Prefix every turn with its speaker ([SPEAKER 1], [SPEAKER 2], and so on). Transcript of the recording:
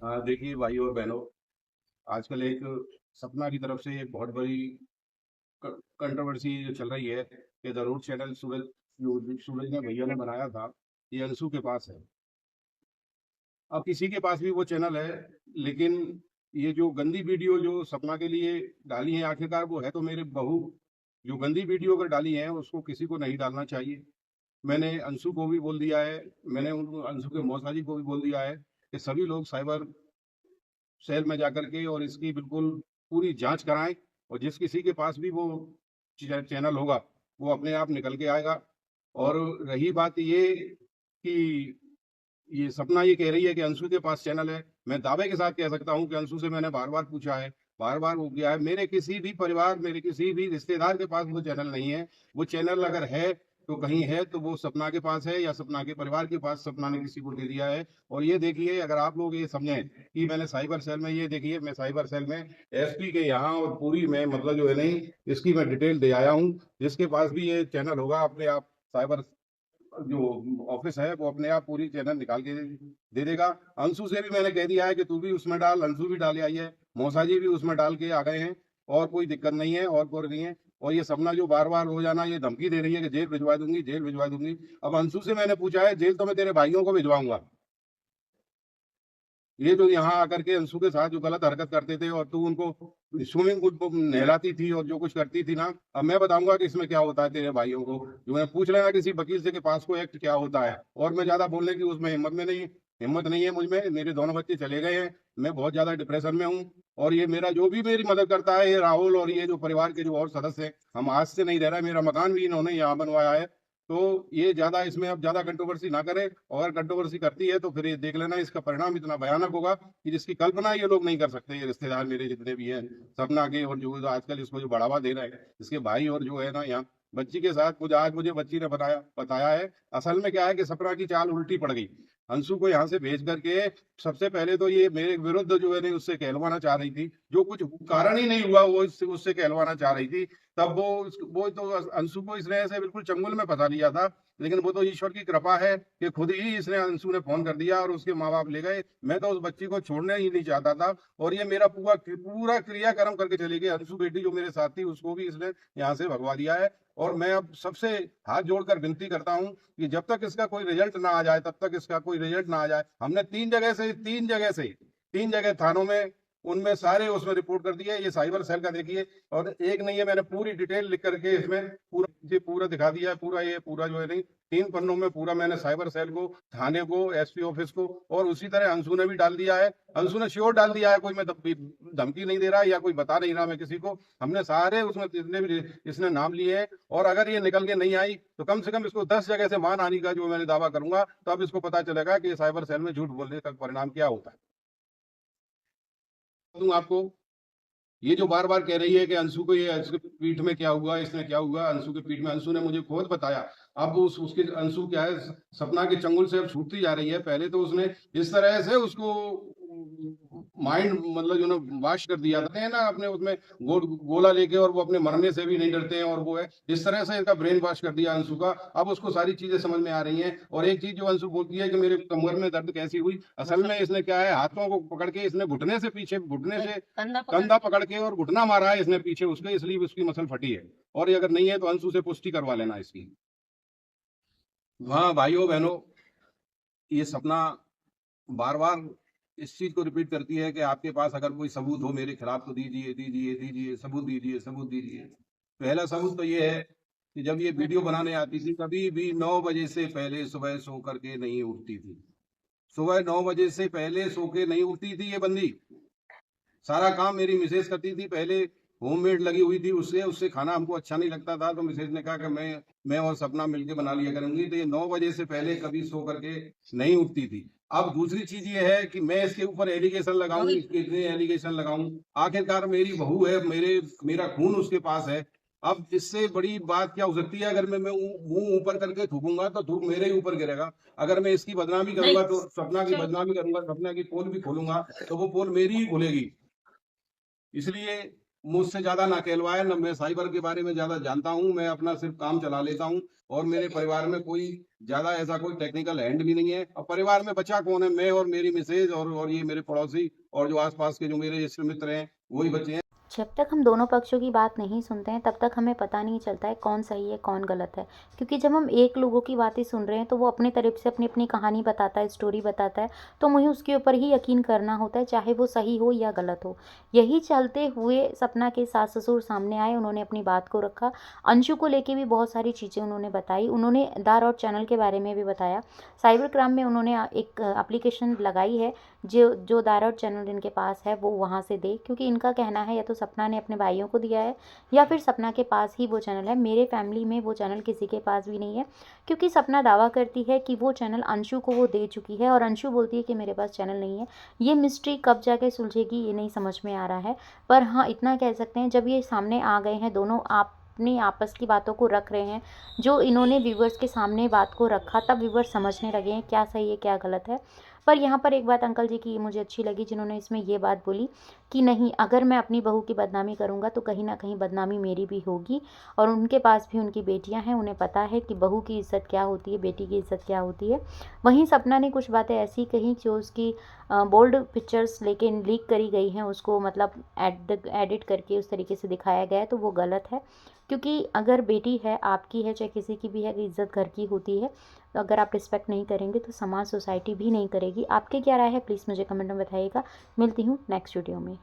[SPEAKER 1] देखिए भाई और बहनों, आजकल एक सपना की तरफ से एक बहुत बड़ी कंट्रोवर्सी जो चल रही है कि द रोड चैनल सूरज जो सूरज ने भैया ने बनाया था, ये अंशु के पास है। अब किसी के पास भी वो चैनल है, लेकिन ये जो गंदी वीडियो जो सपना के लिए डाली है, आखिरकार वो है तो मेरे बहू। जो गंदी वीडियो अगर डाली है उसको किसी को नहीं डालना चाहिए। मैंने अंशु को भी बोल दिया है, मैंने उनको अंशु के मौसा जी को भी बोल दिया है कि सभी लोग साइबर सेल में जाकर के और इसकी बिल्कुल पूरी जांच कराएं। और जिस किसी के पास भी वो चैनल होगा वो अपने आप निकल के आएगा। और रही बात ये कि ये सपना ये कह रही है कि अंशु के पास चैनल है, मैं दावे के साथ कह सकता हूं कि अंशु से मैंने बार बार पूछा है, बार बार वो किया है, मेरे किसी भी परिवार, मेरे किसी भी रिश्तेदार के पास वो चैनल नहीं है। वो चैनल अगर है तो कहीं है तो वो सपना के पास है या सपना के परिवार के पास, सपना ने किसी को दे दिया है। और ये देखिए, अगर आप लोग ये समझें कि मैंने साइबर सेल में, ये देखिए मैं साइबर सेल में एसपी के यहाँ और पूरी मैं मतलब जो है नहीं, इसकी मैं डिटेल दे आया हूँ। जिसके पास भी ये चैनल होगा अपने आप साइबर जो ऑफिस है वो अपने आप पूरी चैनल निकाल के दे देगा। अंशु से भी मैंने कह दिया है कि तू भी उसमें डाल, अंशु भी डाले आई है, मौसा जी भी उसमें डाल के आ गए हैं। और कोई दिक्कत नहीं है और कोई नहीं है। और ये सपना जो बार बार रोजाना ये धमकी दे रही है कि जेल भिजवा दूंगी, जेल भिजवा दूंगी। अब अंशु से मैंने पूछा है, जेल तो मैं तेरे भाइयों को भिजवाऊंगा। ये जो यहाँ आकर के अंशु के साथ जो गलत हरकत करते थे और तू उनको स्विमिंग पूल पर नहलाती थी और जो कुछ करती थी ना, अब मैं बताऊंगा कि इसमें क्या होता है तेरे भाइयों को। जो मैं पूछ लेना किसी वकील से के पास को एक्ट क्या होता है। और मैं ज्यादा बोलने की उसमें हिम्मत नहीं है मुझ में। मेरे दोनों बच्चे चले गए हैं, मैं बहुत ज्यादा डिप्रेशन में हूँ। और ये मेरा जो भी मेरी मदद करता है, ये राहुल और ये जो परिवार के जो और सदस्य हैं, हम आज से नहीं रह रहे। मेरा मकान भी इन्होंने यहाँ बनवाया है। तो ये ज्यादा इसमें अब ज्यादा कंट्रोवर्सी ना करे, और कंट्रोवर्सी करती है तो फिर ये देख लेना, इसका परिणाम इतना भयानक होगा कि जिसकी कल्पना ये लोग नहीं कर सकते। ये रिश्तेदार मेरे जितने भी हैं सपना के, और जो आजकल इसको जो बढ़ावा दे रहे हैं इसके भाई, और जो है ना यहाँ बच्ची के साथ कुछ आज मुझे बच्ची ने बताया है। असल में क्या है कि सपना की चाल उल्टी पड़ गई। अंशु को यहाँ से भेज करके सबसे पहले तो ये मेरे विरुद्ध जो है ना उससे कहलवाना चाह रही थी, जो कुछ कारण ही नहीं हुआ वो उससे कहलवाना चाह रही थी। तब वो तो अंशु को इसने ऐसे बिल्कुल चंगुल में फंसा लिया था। लेकिन वो तो ईश्वर की कृपा है कि खुद ही इसने अंशु ने फोन कर दिया और उसके माँ बाप ले गए। मैं तो उस बच्ची को छोड़ने ही नहीं चाहता था। और ये मेरा पूरा पूरा क्रियाक्रम करके चली गई। अंशु बेटी जो मेरे साथ थी उसको भी इसने यहाँ से भगवा दिया है। और मैं अब सबसे हाथ जोड़कर विनती करता हूँ कि जब तक इसका कोई रिजल्ट ना आ जाए, तब तक इसका कोई रिजल्ट ना आ जाए। हमने तीन जगह थानों में, उनमें सारे उसमें रिपोर्ट कर दिया है। ये साइबर सेल का देखिए, और एक नहीं है, मैंने पूरी डिटेल लिख करके इसमें पूरा दिखा दिया है। पूरा ये पूरा जो है नहीं 3 पन्नों में पूरा मैंने साइबर सेल को, थाने को, एसपी ऑफिस को, और उसी तरह अंशु ने भी डाल दिया है। अंशु ने श्योर डाल दिया है, कोई मैं धमकी नहीं दे रहा या कोई बता नहीं रहा मैं किसी को। हमने सारे उसमें जितने भी इसने नाम लिए हैं। और अगर ये निकल के नहीं आई तो कम से कम इसको 10 जगह से मान आने का जो मैंने दावा करूंगा, तब इसको पता चलेगा कि साइबर सेल में झूठ बोलने का परिणाम क्या होता है। दूं आपको, ये जो बार बार कह रही है कि अंशु को, ये अंशु के पीठ में क्या हुआ, इसने क्या हुआ अंशु के पीठ में, अंशु ने मुझे खुद बताया। अब उसके अंशु क्या है, सपना के चंगुल से अब छूटती जा रही है। पहले तो उसने इस तरह से उसको माइंड मतलब जो ना वाश कर दिया था ना अपने उसमें गोला लेके, और वो अपने मरने से भी नहीं डरते हैं। और वो है इस तरह से इसका ब्रेन वॉश कर दिया अंशु का। अब उसको सारी चीजें समझ में आ रही हैं। और एक चीज जो अंशु बोलती है कि मेरे कमर में दर्द कैसी हुई, असल में इसने क्या है, हाथों को पकड़ के इसने घुटने से पीछे, घुटने से कंधा पकड़ के और घुटना मारा है इसने पीछे उसके, इसलिए उसकी मसल फटी है। और ये अगर नहीं है तो अंशु से पुष्टि करवा लेना इसकी। हाँ भाइयों बहनों, ये सपना बार बार इस चीज को रिपीट करती है कि आपके पास अगर कोई सबूत हो मेरे खिलाफ तो दीजिए दीजिए दीजिए, सबूत दीजिए, सबूत दीजिए। पहला सबूत तो ये है कि जब ये वीडियो बनाने आती थी कभी भी 9 बजे से पहले सुबह सो करके नहीं उठती थी। सुबह 9 बजे से पहले सो के नहीं उठती थी ये बंदी। सारा काम मेरी मिसेज करती थी। पहले होममेड लगी हुई थी, उससे उससे खाना हमको अच्छा नहीं लगता था, तो मिसेज ने कहा कि मैं और सपना मिलके बना लिया करूंगी। तो ये 9 बजे से पहले कभी सो करके नहीं उठती थी। अब दूसरी चीज ये है कि मैं इसके ऊपर एलिगेशन लगाऊं, इसके इतने एलिगेशन लगाऊं, आखिरकार मेरी बहू है, मेरा खून उसके पास है। अब इससे बड़ी बात क्या हो सकती है। अगर मैं मुंह ऊपर करके थूकूंगा तो थूक मेरे ही ऊपर गिरेगा। अगर मैं इसकी बदनामी करूंगा तो सपना की बदनामी करूंगा, सपना की पोल भी खोलूंगा तो वो पोल मेरी ही खुलेगी। इसलिए मुझसे ज़्यादा ना कहलवाए, ना मैं साइबर के बारे में ज़्यादा जानता हूँ, मैं अपना सिर्फ़ काम चला लेता हूँ और मेरे परिवार में कोई ज़्यादा ऐसा कोई टेक्निकल हैंड भी नहीं है और परिवार में बचा कौन है? मैं और मेरी मिसेज़ और ये मेरे पड़ोसी और जो आस-पास के जो मेरे इष्ट मित्र हैं, वही बचे हैं।
[SPEAKER 2] जब तक हम दोनों पक्षों की बात नहीं सुनते हैं तब तक हमें पता नहीं चलता है कौन सही है कौन गलत है। क्योंकि जब हम एक लोगों की बातें सुन रहे हैं तो वो अपनी तरफ से अपनी अपनी कहानी बताता है, स्टोरी बताता है, तो मुझे उसके ऊपर ही यकीन करना होता है, चाहे वो सही हो या गलत हो। यही चलते हुए सपना के सास ससुर सामने आए, उन्होंने अपनी बात को रखा। अंशु को लेके भी बहुत सारी चीज़ें उन्होंने बताई, उन्होंने दार और चैनल के बारे में भी बताया। साइबर क्राइम में उन्होंने एक एप्लीकेशन लगाई है, जो जो दायरा और चैनल इनके पास है वो वहाँ से दे, क्योंकि इनका कहना है या तो सपना ने अपने भाइयों को दिया है या फिर सपना के पास ही वो चैनल है। मेरे फैमिली में वो चैनल किसी के पास भी नहीं है, क्योंकि सपना दावा करती है कि वो चैनल अंशु को वो दे चुकी है और अंशु बोलती है कि मेरे पास चैनल नहीं है। ये मिस्ट्री कब जाके सुलझेगी ये नहीं समझ में आ रहा है। पर हाँ, इतना कह सकते हैं, जब ये सामने आ गए हैं दोनों, आप अपनी आपस की बातों को रख रहे हैं, जो इन्होंने व्यूवर्स के सामने बात को रखा, तब व्यूवर्स समझने लगे हैं क्या सही है क्या गलत है। पर यहाँ पर एक बात अंकल जी की मुझे अच्छी लगी, जिन्होंने इसमें ये बात बोली कि नहीं, अगर मैं अपनी बहू की बदनामी करूँगा तो कहीं न कहीं बदनामी मेरी भी होगी। और उनके पास भी उनकी बेटियाँ हैं, उन्हें पता है कि बहू की इज़्ज़त क्या होती है, बेटी की इज़्ज़त क्या होती है। वहीं सपना ने कुछ बातें ऐसी कहीं जो उसकी बोल्ड पिक्चर्स लेकिन लीक करी गई हैं, उसको मतलब एडिट करके उस तरीके से दिखाया गया है, तो वो गलत है। क्योंकि अगर बेटी है, आपकी है चाहे किसी की भी है, इज़्ज़त घर की होती है। तो अगर आप रिस्पेक्ट नहीं करेंगे तो समाज सोसाइटी भी नहीं करेगी। आपकी क्या राय है प्लीज़ मुझे कमेंट में बताइएगा। मिलती हूँ नेक्स्ट वीडियो में।